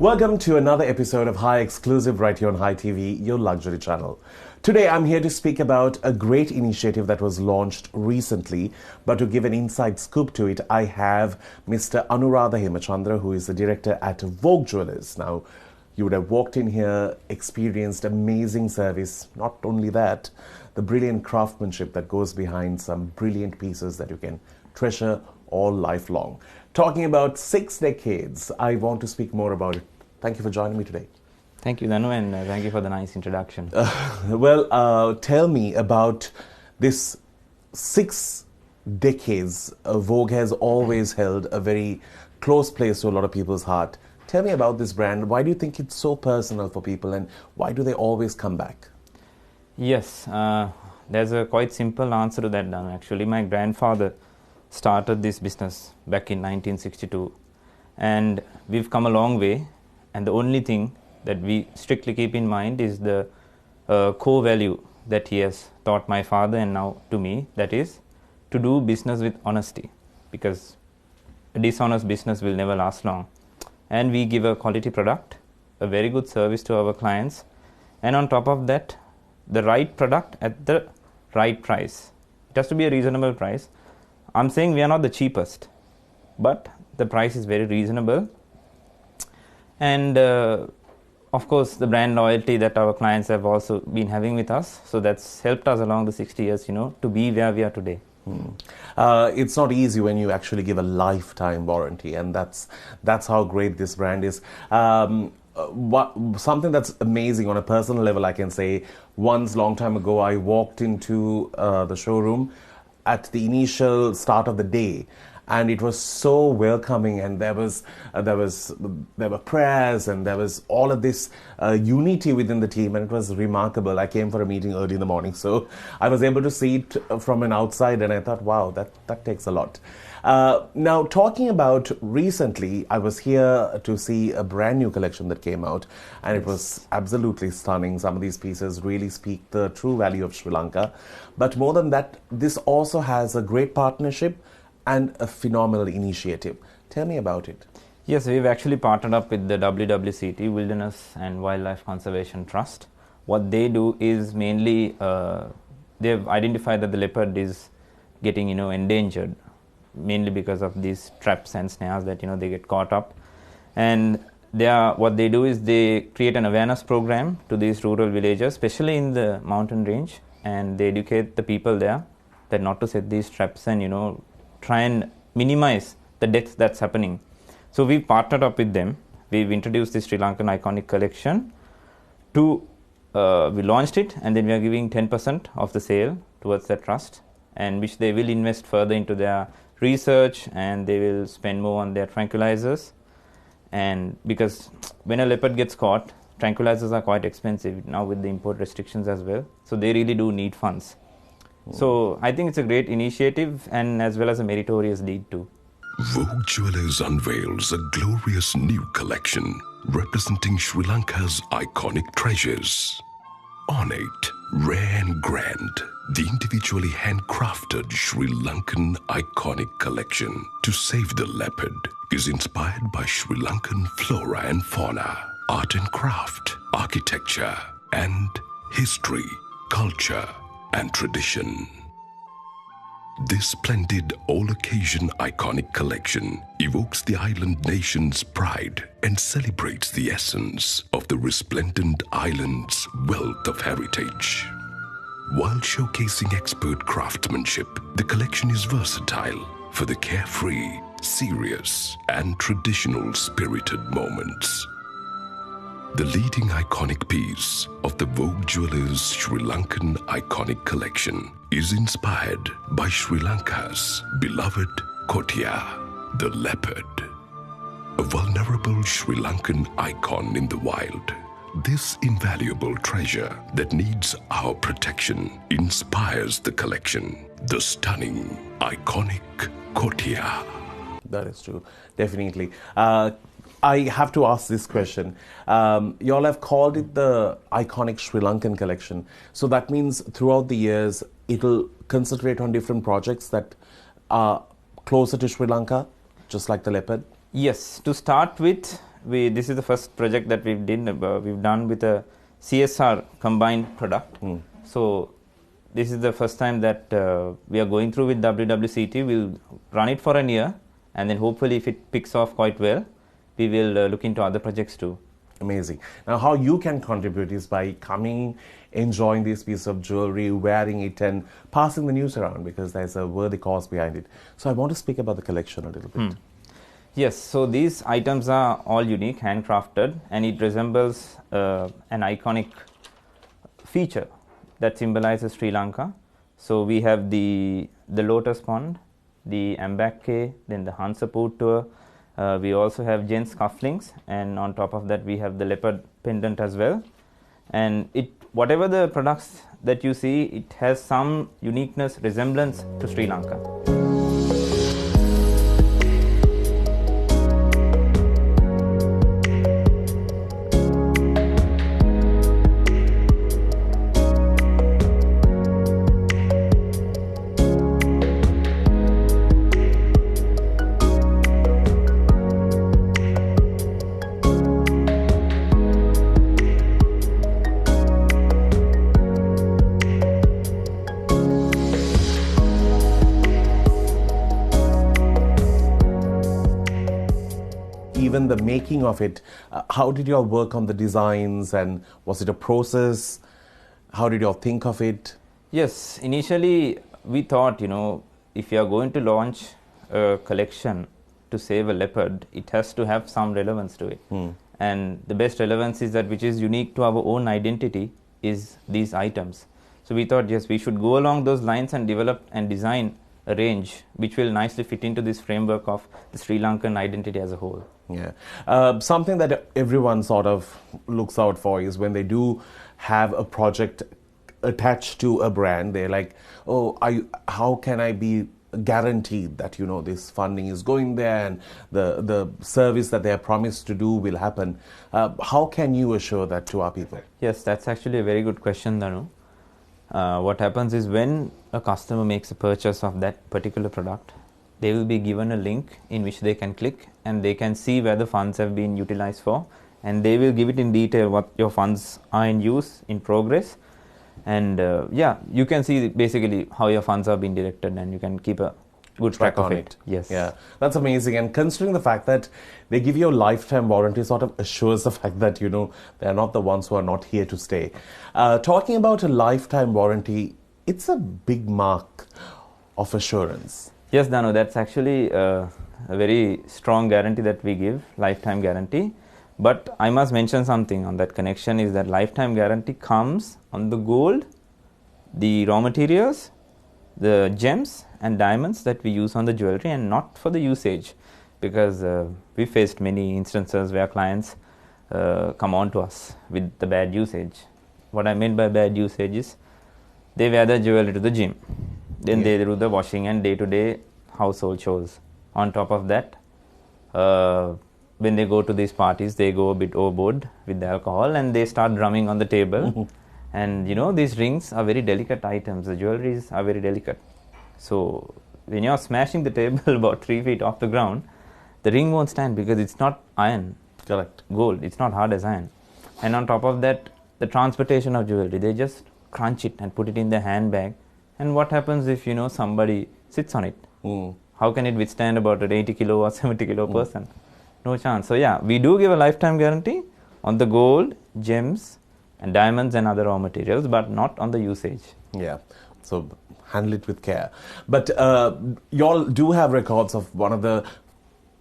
Welcome to another episode of High Exclusive right here on High TV, your luxury channel. Today I'm here to speak about a great initiative that was launched recently, but to give an inside scoop to it, I have Mr. Anuradha Hemachandra, who is the director at Vogue Jewelers. Now, you would have walked in here, experienced amazing service. Not only that, the brilliant craftsmanship that goes behind some brilliant pieces that you can treasure all lifelong. Talking about 6 decades, I want to speak more about it. Thank you for joining me today. Thank you, Danu, and thank you for the nice introduction. Tell me about this 6 decades. Vogue has always held a very close place to a lot of people's heart. Tell me about this brand. Why do you think it's so personal for people, and why do they always come back? Yes, there's a quite simple answer to that, Danu. Actually, my grandfather started this business back in 1962, and we've come a long way. And the only thing that we strictly keep in mind is the core value that he has taught my father and now to me, that is to do business with honesty, because a dishonest business will never last long. And we give a quality product, a very good service to our clients, and on top of that, the right product at the right price. It has to be a reasonable price. I'm saying we are not the cheapest, but the price is very reasonable. And of course, the brand loyalty that our clients have also been having with us. So that's helped us along the 60 years, to be where we are today. It's not easy when you actually give a lifetime warranty, and that's how great this brand is. Something that's amazing on a personal level, I can say, once long time ago, I walked into the showroom at the initial start of the day. And it was so welcoming, and there were prayers, and there was all of this unity within the team, and it was remarkable. I came for a meeting early in the morning, so I was able to see it from an outside, and I thought, wow, that takes a lot. Now, talking about recently, I was here to see a brand new collection that came out, and It was absolutely stunning. Some of these pieces really speak the true value of Sri Lanka. But more than that, this also has a great partnership and a phenomenal initiative. Tell me about it. Yes, we've actually partnered up with the WWCT, Wilderness and Wildlife Conservation Trust. What they do is mainly, they've identified that the leopard is getting, endangered, mainly because of these traps and snares that, they get caught up. And what they do is they create an awareness program to these rural villages, especially in the mountain range, and they educate the people there that not to set these traps and, try and minimize the death that's happening. So we've partnered up with them. We've introduced the Sri Lankan Iconic Collection. We launched it, and then we are giving 10% of the sale towards that trust, and which they will invest further into their research, and they will spend more on their tranquilizers. And because when a leopard gets caught, tranquilizers are quite expensive now with the import restrictions as well. So they really do need funds. So I think it's a great initiative, and as well as a meritorious deed too. Vogue Jewelers unveils a glorious new collection representing Sri Lanka's iconic treasures. Ornate, rare and grand, the individually handcrafted Sri Lankan Iconic Collection to save the leopard is inspired by Sri Lankan flora and fauna, art and craft, architecture, and history, culture, and tradition. This splendid all-occasion iconic collection evokes the island nation's pride and celebrates the essence of the resplendent island's wealth of heritage. While showcasing expert craftsmanship, the collection is versatile for the carefree, serious, and traditional spirited moments. The leading iconic piece of the Vogue Jewelers Sri Lankan Iconic Collection is inspired by Sri Lanka's beloved kotia, the leopard. A vulnerable Sri Lankan icon in the wild, this invaluable treasure that needs our protection inspires the collection, the stunning, iconic kotia. That is true, definitely. I have to ask this question. You all have called it the iconic Sri Lankan collection. So that means throughout the years, it'll concentrate on different projects that are closer to Sri Lanka, just like the leopard? Yes, to start with, This is the first project that we've done with a CSR combined product. So this is the first time that we are going through with WWCT. We'll run it for a year, and then hopefully if it picks off quite well, we will look into other projects too. Amazing. Now, how you can contribute is by coming, enjoying this piece of jewelry, wearing it, and passing the news around, because there's a worthy cause behind it. So I want to speak about the collection a little bit. Yes, so these items are all unique, handcrafted, and it resembles an iconic feature that symbolizes Sri Lanka. So we have the lotus pond, the Ambake, then the Hansapur tour. We also have gents cufflinks, and on top of that we have the leopard pendant as well. And whatever the products that you see, it has some uniqueness, resemblance to Sri Lanka. Even the making of it, how did you all work on the designs, and was it a process? How did you all think of it? Yes, initially we thought, if you are going to launch a collection to save a leopard, it has to have some relevance to it. And the best relevance is that which is unique to our own identity is these items. So we thought, yes, we should go along those lines and develop and design a range which will nicely fit into this framework of the Sri Lankan identity as a whole. Yeah. Something that everyone sort of looks out for is when they do have a project attached to a brand, they're like, oh, how can I be guaranteed that, this funding is going there and the service that they are promised to do will happen? How can you assure that to our people? Yes, that's actually a very good question, Danu. What happens is when a customer makes a purchase of that particular product, they will be given a link in which they can click and they can see where the funds have been utilized for, and they will give it in detail what your funds are in use, in progress, and you can see basically how your funds are being directed, and you can keep a good track of it. Yes. Yeah, that's amazing. And considering the fact that they give you a lifetime warranty, sort of assures the fact that, they're not the ones who are not here to stay. Talking about a lifetime warranty, it's a big mark of assurance. Yes, Danu, that's actually a very strong guarantee that we give, lifetime guarantee. But I must mention something on that connection is that lifetime guarantee comes on the gold, the raw materials, the gems and diamonds that we use on the jewelry, and not for the usage, because we faced many instances where clients come on to us with the bad usage. What I meant by bad usage is they wear the jewelry to the gym, then they do the washing and day-to-day household chores. On top of that, when they go to these parties, they go a bit overboard with the alcohol and they start drumming on the table. And these rings are very delicate items. The jewelries are very delicate. So when you're smashing the table about 3 feet off the ground, the ring won't stand because it's not iron. Correct. Gold. It's not hard as iron. And on top of that, the transportation of jewelry, they just crunch it and put it in their handbag. And what happens if, somebody sits on it? How can it withstand about an 80 kilo or 70 kilo person? No chance. So we do give a lifetime guarantee on the gold, gems, and diamonds and other raw materials, but not on the usage. Yeah, so handle it with care. But you all do have records of one of the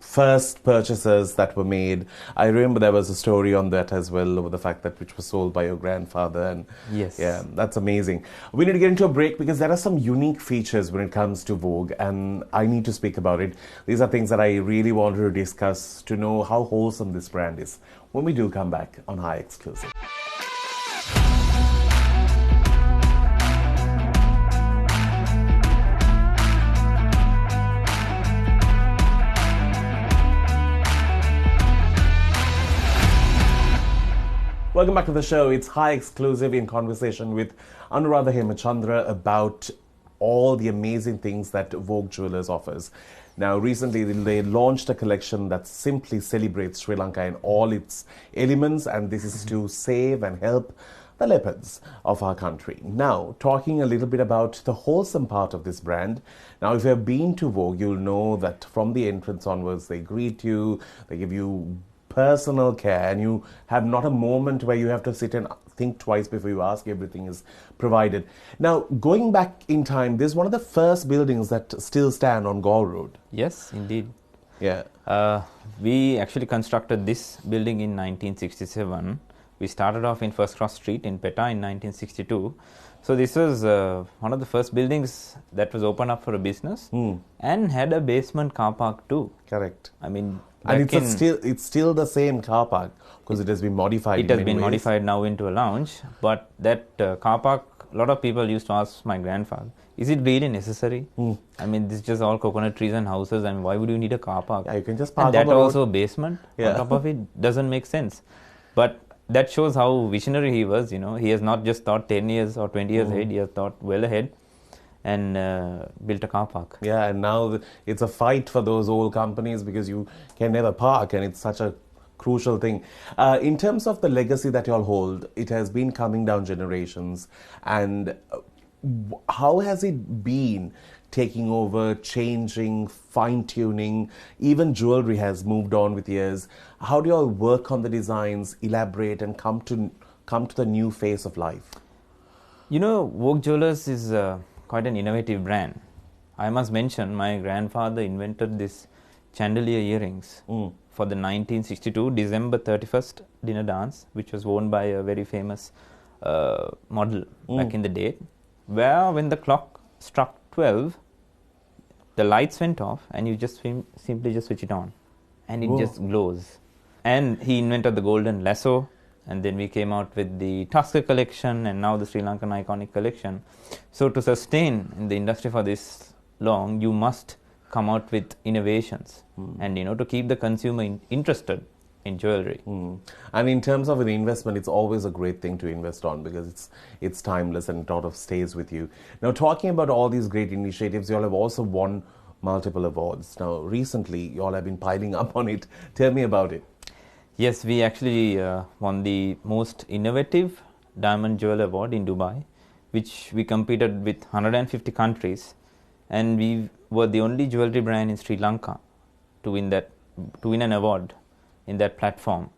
first purchases that were made. I remember there was a story on that as well, over the fact that which was sold by your grandfather. And yes, yeah, that's amazing. We need to get into a break because there are some unique features when it comes to Vogue, and I need to speak about it. These are things that I really wanted to discuss to know how wholesome this brand is when we do come back on High Exclusive. Welcome back to the show. It's High Exclusive in conversation with Anuradha Hemachandra about all the amazing things that Vogue Jewelers offers. Now, recently they launched a collection that simply celebrates Sri Lanka in all its elements, and this is to save and help the leopards of our country. Now, talking a little bit about the wholesome part of this brand. Now, if you have been to Vogue, you'll know that from the entrance onwards, they greet you, they give you personal care, and you have not a moment where you have to sit and think twice before you ask. Everything is provided. Now, going back in time, this is one of the first buildings that still stand on Gaul Road. Yes, indeed. Yeah. We actually constructed this building in 1967. We started off in First Cross Street in Petta in 1962. So this was one of the first buildings that was opened up for a business and had a basement car park too. Correct. I mean, and it's still the same car park because it has been modified. It has been modified now into a lounge, but that car park, a lot of people used to ask my grandfather, is it really necessary? I mean, this is just all coconut trees and houses, and why would you need a car park? Yeah, you can just park and that on the road. Also basement on top of it doesn't make sense. But that shows how visionary he was. You know, he has not just thought 10 years or 20 years ahead, he has thought well ahead and built a car park. Yeah, and now it's a fight for those old companies because you can never park, and it's such a crucial thing. In terms of the legacy that you all hold, it has been coming down generations, and how has it been taking over, changing, fine-tuning? Even jewelry has moved on with years. How do you all work on the designs, elaborate, and come to the new phase of life? You know, Vogue Jewelers is quite an innovative brand. I must mention, my grandfather invented this chandelier earrings for the 1962 December 31st dinner dance, which was worn by a very famous model back in the day, where when the clock struck 12, the lights went off and you just simply just switch it on and it just glows. And he invented the golden lasso, and then we came out with the Tusker collection and now the Sri Lankan Iconic collection. So to sustain in the industry for this long, you must come out with innovations and, you know, to keep the consumer interested in jewelry. And in terms of an investment, it's always a great thing to invest on because it's timeless and it sort of stays with you. Now, talking about all these great initiatives, you all have also won multiple awards. Now, recently, you all have been piling up on it. Tell me about it. Yes, we actually won the most innovative diamond jewel award in Dubai, which we competed with 150 countries, and we were the only jewelry brand in Sri Lanka to win an award in that platform.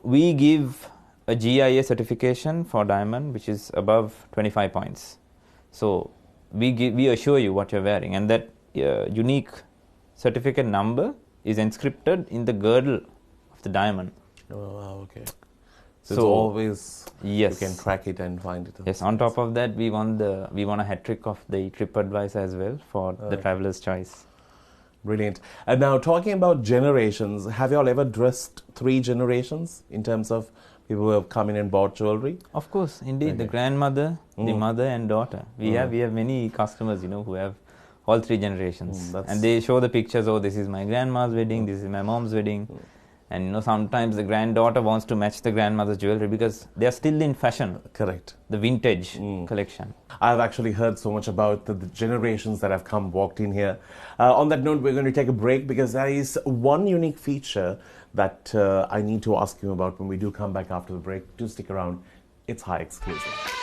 We give a GIA certification for diamond, which is above 25 points. So we assure you what you're wearing, and that unique certificate number is inscripted in the girdle of the diamond. Oh, wow, okay. So it's always, yes, you can track it and find it. Yes, on top of that, we won a hat trick of the TripAdvisor as well for the Traveler's Choice. Brilliant. And now, talking about generations, have you all ever dressed 3 generations in terms of people who have come in and bought jewelry? Of course, indeed. The grandmother, the mother and daughter. We have many customers, who have all 3 generations. And they show the pictures, oh, this is my grandma's wedding, this is my mom's wedding. And sometimes the granddaughter wants to match the grandmother's jewelry because they are still in fashion. Correct. The vintage collection. I've actually heard so much about the generations that have walked in here. On that note, we're going to take a break because there is one unique feature that I need to ask you about when we do come back after the break. Do stick around. It's high exclusive.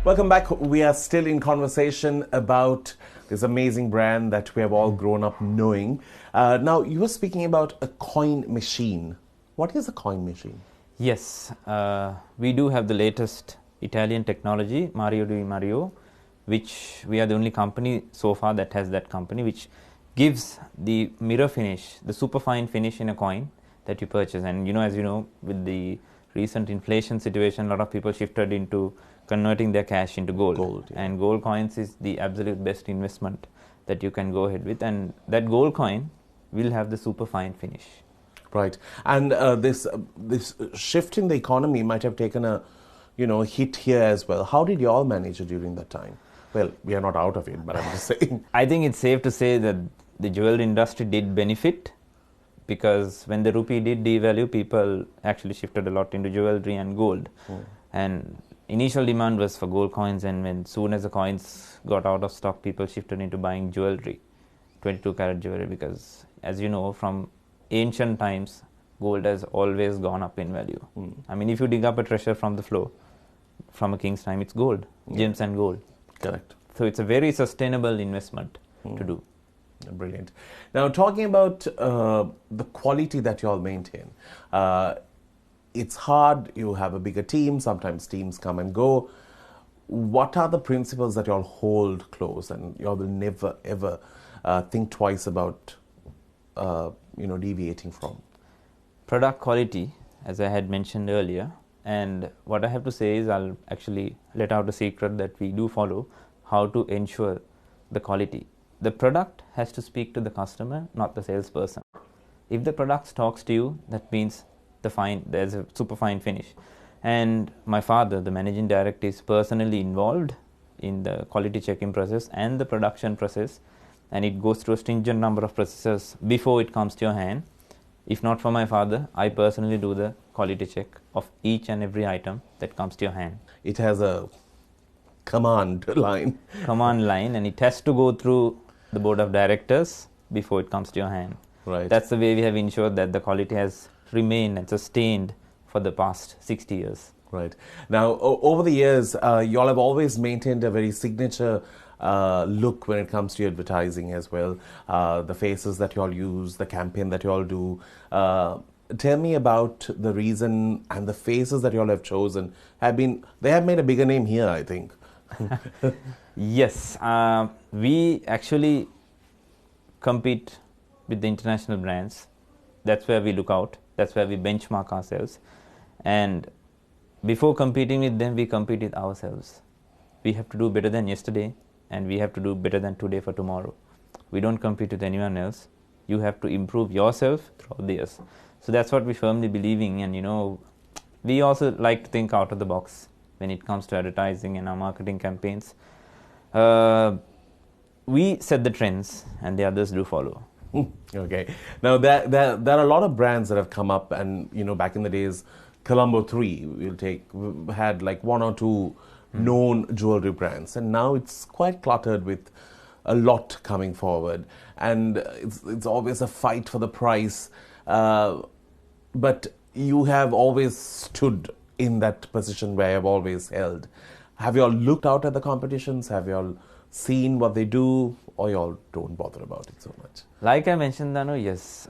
Welcome back. We are still in conversation about this amazing brand that we have all grown up knowing. Now, you were speaking about a coin machine. What is a coin machine? Yes, we do have the latest Italian technology, Mario di Mario, which we are the only company so far that has that company, which gives the mirror finish, the superfine finish in a coin that you purchase. And as you know, with the recent inflation situation, a lot of people shifted into converting their cash into gold. And gold coins is the absolute best investment that you can go ahead with, and that gold coin will have the super fine finish. Right. And this shift in the economy might have taken a hit here as well. How did you all manage it during that time? Well, we are not out of it, but I'm just saying. I think it's safe to say that the jewelry industry did benefit, because when the rupee did devalue, people actually shifted a lot into jewelry and gold. And initial demand was for gold coins, and when soon as the coins got out of stock, people shifted into buying jewelry, 22 karat jewelry, because as you know, from ancient times, gold has always gone up in value. I mean, if you dig up a treasure from the floor, from a king's time, it's gold, gems and gold. Correct. So it's a very sustainable investment to do. Brilliant. Now, talking about the quality that you all maintain, it's hard. You have a bigger team. Sometimes teams come and go. What are the principles that you all hold close, and you all will never ever think twice about deviating from? Product quality, as I had mentioned earlier, and what I have to say is I'll actually let out a secret that we do follow, how to ensure the quality. The product has to speak to the customer, not the salesperson. If the product talks to you, that means there's a super fine finish. And my father, the managing director, is personally involved in the quality checking process and the production process, and it goes through a stringent number of processes before it comes to your hand. If not for my father, I personally do the quality check of each and every item that comes to your hand. It has a command line. Command line, and it has to go through the board of directors before it comes to your hand. Right. That's the way we have ensured that the quality has remained and sustained for the past 60 years. Right. Now, over the years, you all have always maintained a very signature look when it comes to advertising as well. The faces that you all use, the campaign that you all do. Tell me about the reason and the faces that you all have chosen. They have made a bigger name here, I think. Yes. We actually compete with the international brands. That's where we look out. That's where we benchmark ourselves. And before competing with them, we compete with ourselves. We have to do better than yesterday, and we have to do better than today for tomorrow. We don't compete with anyone else. You have to improve yourself throughout the years. So that's what we firmly believe in, and we also like to think out of the box when it comes to advertising and our marketing campaigns. We set the trends, and the others do follow. Okay. Now, there are a lot of brands that have come up, and back in the days, Colombo 3 had like one or two known jewelry brands, and now it's quite cluttered with a lot coming forward, and it's always a fight for the price. But you have always stood in that position where you have always held. Have you all looked out at the competitions? Have you all seen what they do, or you all don't bother about it so much? Like I mentioned, Danu, yes,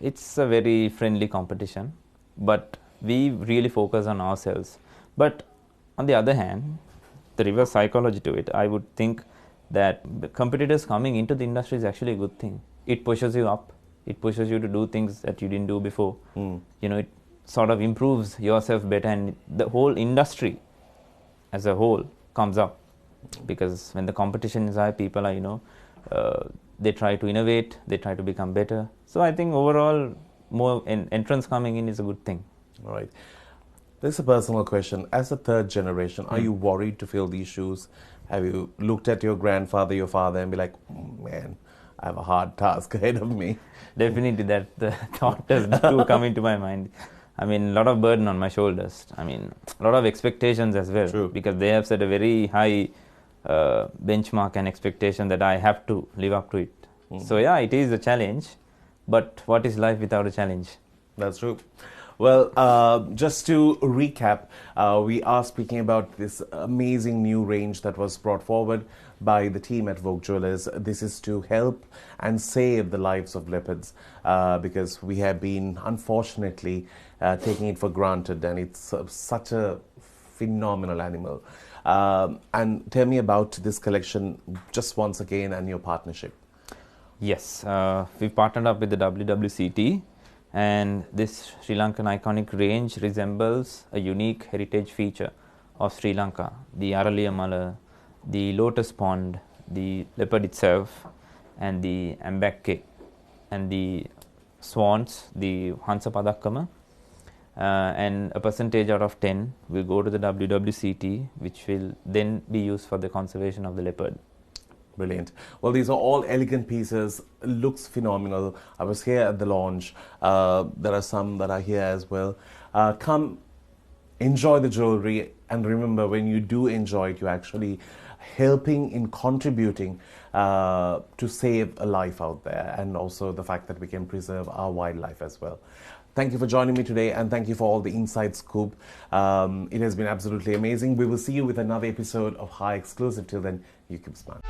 it's a very friendly competition, but we really focus on ourselves. But on the other hand, the reverse psychology to it, I would think that the competitors coming into the industry is actually a good thing. It pushes you up. It pushes you to do things that you didn't do before. It sort of improves yourself better, and the whole industry as a whole comes up. Because when the competition is high, people are, they try to innovate, they try to become better. So I think overall, more entrants coming in is a good thing. All right. This is a personal question. As a third generation, are you worried to fill these shoes? Have you looked at your grandfather, your father, and be like, man, I have a hard task ahead of me? Definitely, that the thought does come into my mind. I mean, a lot of burden on my shoulders. I mean, a lot of expectations as well. True. Because they have set a very high benchmark and expectation that I have to live up to it. So yeah, it is a challenge. But what is life without a challenge? That's true. Well, just to recap, we are speaking about this amazing new range that was brought forward by the team at Vogue Jewelers. This is to help and save the lives of leopards, because we have been, unfortunately, taking it for granted, and it's such a phenomenal animal. And tell me about this collection just once again and your partnership. Yes, we've partnered up with the WWCT. And this Sri Lankan iconic range resembles a unique heritage feature of Sri Lanka. The Araliya Mala, the lotus pond, the leopard itself, and the ambakke, and the swans, the Hansa Padakkama. and a percentage out of 10 will go to the WWCT, which will then be used for the conservation of the leopard. Brilliant. Well, these are all elegant pieces. Looks phenomenal. I was here at the launch. There are some that are here as well. Come, enjoy the jewelry, and remember, when you do enjoy it, you're actually helping in contributing to save a life out there, and also the fact that we can preserve our wildlife as well. Thank you for joining me today, and thank you for all the inside scoop. It has been absolutely amazing. We will see you with another episode of High Exclusive. Till then, you keep smiling.